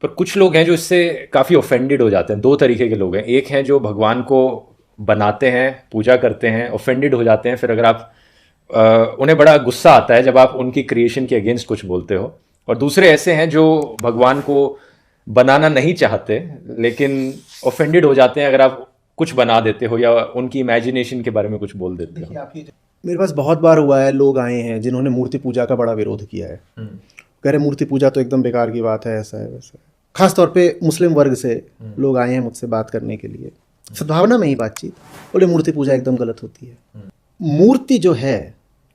پر کچھ لوگ ہیں جو اس سے کافی اوفینڈڈ ہو جاتے ہیں. دو طریقے کے لوگ ہیں. ایک ہیں جو بھگوان کو بناتے ہیں، پوجا کرتے ہیں، اوفینڈڈ ہو جاتے ہیں پھر اگر آپ انہیں بڑا غصہ آتا ہے جب آپ ان کی کریشن کے اگینسٹ کچھ بولتے ہو. اور دوسرے ایسے ہیں جو بھگوان کو بنانا نہیں چاہتے لیکن اوفینڈڈ ہو جاتے ہیں اگر آپ کچھ بنا دیتے ہو یا ان کی امیجنیشن کے بارے میں کچھ بول دیتے ہو. میرے پاس بہت بار ہوا ہے، لوگ آئے ہیں جنہوں نے مورتی پوجا کا بڑا ویرودھ کیا ہے. کہہ رہے مورتی پوجا تو ایک دم بیکار کی بات ہے، ایسا ہے ویسا ہے. خاص طور پہ مسلم ورگ سے لوگ آئے ہیں مجھ سے بات کرنے کے لیے، سدبھاونا میں ہی بات چیت. بولے مورتی پوجا ایک دم غلط ہوتی ہے. مورتی جو ہے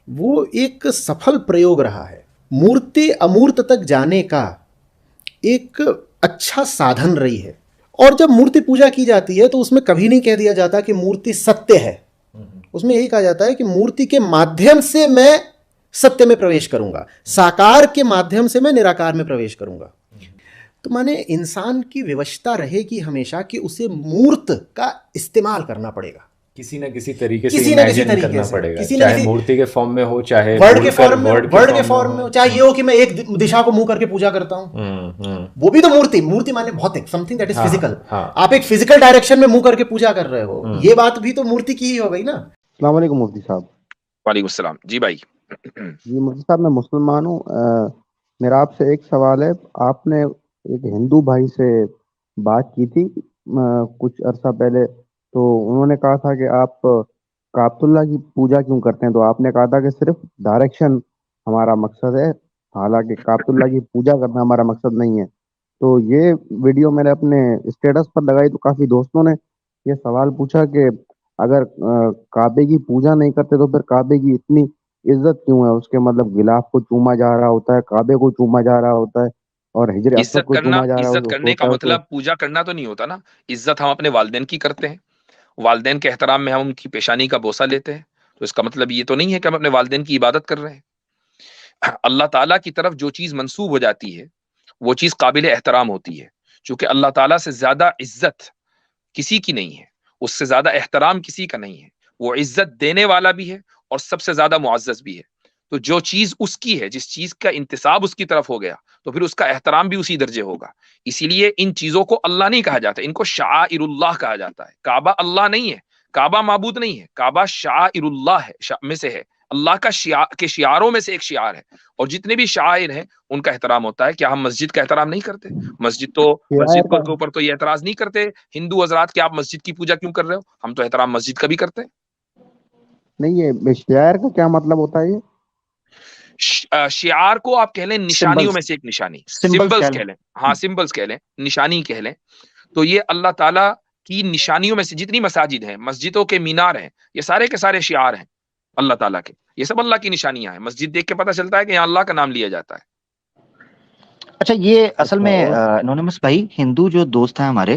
وہ ایک سفل پریوگ رہا ہے. مورتی امورت تک جانے کا ایک اچھا سادھن رہی ہے. اور جب مورتی پوجا کی جاتی ہے تو اس میں کبھی نہیں کہہ دیا جاتا کہ مورتی ستیہ ہے. اس میں یہی کہا جاتا ہے کہ مورتی کے مادھیم سے میں ستیہ میں پرویش کروں گا، ساکار کے مادھیم سے میں نراکار میں پرویش کروں گا. تو مانے انسان کی ویوشتا رہے گی ہمیشہ کہ اسے مورت کا استعمال کرنا پڑے گا، کسی نہ کسی طریقے سے کسی نہ کسی امیجن طریقے کرنا سے، پڑے گا، کسی نہ چاہے کسی مورتی کے فارم میں ہو، چاہے ورڈ کے فارم میں، ورڈ ورڈ کے فارم میں ہو، چاہے یہ ہو کہ میں ایک دشا کو منہ کر کے پوجا کرتا ہوں. وہ بھی تو مورتی مانے بھوتک، something that is physical. آپ ایک فزیکل ڈائریکشن میں منہ کر کے پوجا کر رہے ہو، یہ بات بھی تو مورتی کی ہی ہو گئی نا. السلام علیکم مفتی صاحب. وعلیکم السلام. جی بھائی. جی مفتی صاحب، میں مسلمان ہوں. میرا آپ سے ایک سوال ہے. آپ نے ایک ہندو بھائی سے بات کی تھی کچھ عرصہ پہلے، تو انہوں نے کہا تھا کہ آپ کعبۃ اللہ کی پوجا کیوں کرتے ہیں، تو آپ نے کہا تھا کہ صرف ڈائریکشن ہمارا مقصد ہے، حالانکہ کعبۃ اللہ کی پوجا کرنا ہمارا مقصد نہیں ہے. تو یہ ویڈیو میں نے اپنے اسٹیٹس پر لگائی تو کافی دوستوں نے یہ سوال پوچھا کہ اگر کعبے کی پوجا نہیں کرتے تو پھر کعبے کی اتنی عزت کیوں ہے؟ اس کے مطلب غلاف کو چوما جا رہا ہوتا ہے، کعبے کو چوما جا رہا ہوتا ہے، اور حجر اسود کو چوما جا رہا عزت کرنے کا ہوتا ہے. تو مطلب پوجا کرنا تو نہیں ہوتا نا. عزت ہم اپنے والدین کی کرتے ہیں، والدین کے احترام میں ہم ان کی پیشانی کا بوسہ لیتے ہیں. تو اس کا مطلب یہ تو نہیں ہے کہ ہم اپنے والدین کی عبادت کر رہے ہیں. اللہ تعالیٰ کی طرف جو چیز منسوب ہو جاتی ہے وہ چیز قابل احترام ہوتی ہے. چونکہ اللہ تعالیٰ سے زیادہ عزت کسی کی نہیں ہے، اس سے زیادہ احترام کسی کا نہیں ہے. وہ عزت دینے والا بھی ہے اور سب سے زیادہ معزز بھی ہے. تو جو چیز اس کی ہے، جس چیز کا انتساب اس کی طرف ہو گیا تو پھر اس کا احترام بھی اسی درجے ہوگا. اسی لیے ان چیزوں کو اللہ نہیں کہا جاتا، ان کو شعائر اللہ کہا جاتا ہے. کعبہ اللہ نہیں ہے، کعبہ معبود نہیں ہے، کعبہ شعائر اللہ ہے، میں سے ہے، اللہ کا کے شعاروں میں سے ایک شعار ہے. اور جتنے بھی شعائر ہیں ان کا احترام ہوتا ہے. کیا ہم مسجد کا احترام نہیں کرتے؟ مسجد شاعر کے اوپر تو یہ اعتراض نہیں کرتے ہندو حضرات کہ آپ مسجد کی پوجا کیوں کر رہے ہو. ہم تو احترام مسجد کا بھی کرتے ہیں. نہیں، یہ شاعر کا کیا مطلب ہوتا ہے؟ یہ شعار کو آپ کہہ لیں نشانیوں میں سے ایک نشانی، سمبلز کہہ لیں. ہاں سمبلز کہہ لیں، نشانی کہہ لیں. تو یہ اللہ تعالیٰ کی نشانیوں میں سے جتنی مساجد ہیں، مسجدوں کے مینار ہیں، یہ سارے کے سارے شعار ہیں اللہ تعالیٰ کے. یہ سب اللہ کی نشانیاں ہیں. مسجد دیکھ کے پتہ چلتا ہے کہ یہاں اللہ کا نام لیا جاتا ہے. اچھا، یہ اصل میں انونیمس بھائی، ہندو جو دوست ہیں ہمارے،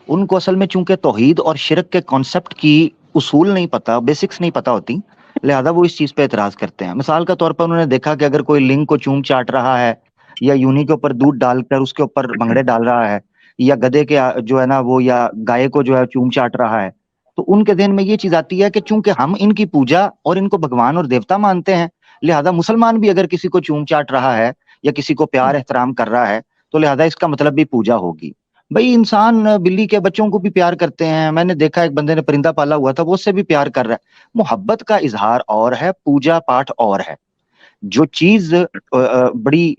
ان کو اصل میں چونکہ توحید اور شرک کے کانسیپٹ کی اصول نہیں پتا، بیسکس نہیں پتا ہوتی، لہذا وہ اس چیز پہ اعتراض کرتے ہیں. مثال کا طور پر انہوں نے دیکھا کہ اگر کوئی لنگ کو چوم چاٹ رہا ہے یا یونی کے اوپر دودھ ڈال کر اس کے اوپر بھنگڑے ڈال رہا ہے، یا گدھے کے جو ہے نا وہ، یا گائے کو جو ہے چوم چاٹ رہا ہے، تو ان کے ذہن میں یہ چیز آتی ہے کہ چونکہ ہم ان کی پوجا اور ان کو بھگوان اور دیوتا مانتے ہیں، لہذا مسلمان بھی اگر کسی کو چوم چاٹ رہا ہے یا کسی کو پیار احترام کر رہا ہے تو لہذا اس کا مطلب بھی پوجا ہوگی. بھائی انسان بلی کے بچوں کو بھی پیار کرتے ہیں. میں نے دیکھا ایک بندے نے پرندہ پالا ہوا تھا، وہ اس سے بھی پیار کر رہا ہے. محبت کا اظہار اور ہے، پوجا پاٹ اور ہے. جو چیز بڑی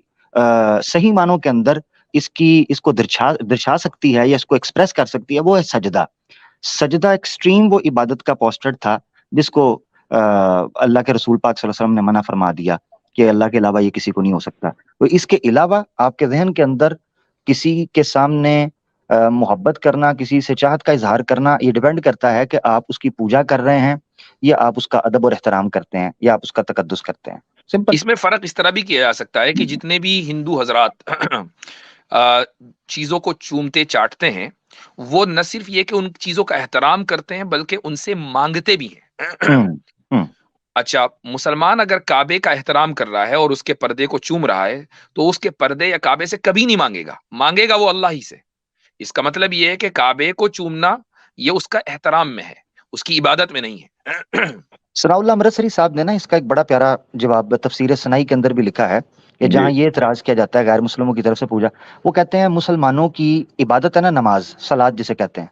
صحیح معنوں کے اندر اس کو درشا سکتی ہے یا اس کو ایکسپریس کر سکتی ہے، وہ ہے سجدہ. سجدہ ایکسٹریم وہ عبادت کا پوسٹر تھا جس کو اللہ کے رسول پاک صلی اللہ علیہ وسلم نے منع فرما دیا کہ اللہ کے علاوہ یہ کسی کو نہیں ہو سکتا. تو اس کے علاوہ آپ کے ذہن کے اندر کسی کے سامنے محبت کرنا، کسی سے چاہت کا اظہار کرنا، یہ ڈیپینڈ کرتا ہے کہ آپ اس کی پوجا کر رہے ہیں یا آپ اس کا ادب اور احترام کرتے ہیں یا آپ اس کا تقدس کرتے ہیں. سمپل. اس میں فرق اس طرح بھی کیا جا سکتا ہے کہ جتنے بھی ہندو حضرات چیزوں کو چومتے چاٹتے ہیں، وہ نہ صرف یہ کہ ان چیزوں کا احترام کرتے ہیں بلکہ ان سے مانگتے بھی ہیں. اچھا، مسلمان اگر کعبے کا احترام کر رہا ہے اور اس کے پردے کو چوم رہا ہے تو اس کے پردے یا کعبے سے کبھی نہیں مانگے گا وہ اللہ ہی سے. اس کا مطلب یہ ہے کہ کعبے کو چومنا یہ اس کا احترام میں ہے، اس کی عبادت میں نہیں ہے. ثناء اللہ امرتسری صاحب نے نا اس کا ایک بڑا پیارا جواب تفسیر سنائی کے اندر بھی لکھا ہے کہ جہاں یہ اعتراض کیا جاتا ہے غیر مسلموں کی طرف سے پوجا، وہ کہتے ہیں مسلمانوں کی عبادت ہے نا نماز صلاۃ جسے کہتے ہیں،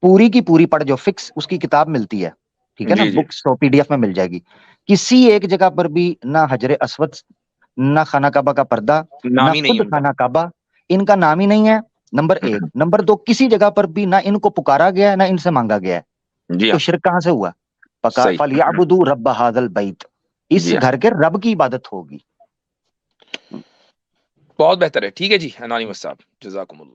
پوری کی پوری پڑھ جو فکس اس کی کتاب ملتی ہے، ٹھیک ہے نا، بکس تو پی ڈی ایف میں مل جائے گی، کسی ایک جگہ پر بھی نہ حجر اسود، نہ خانہ کعبہ کا پردہ، نہ خود خانہ کعبہ، ان کا نام ہی نہیں ہے، نمبر ایک۔ نمبر دو، کسی جگہ پر بھی نہ ان کو پکارا گیا ہے نہ ان سے مانگا گیا ہے، تو شرک کہاں سے ہوا؟ فَلْيَعْبُدُوا رَبَّ هَذَا الْبَيْتِ، اس گھر کے رب کی عبادت ہوگی۔ بہت بہتر ہے، ٹھیک ہے جی انانیمس صاحب، جزاکم اللہ۔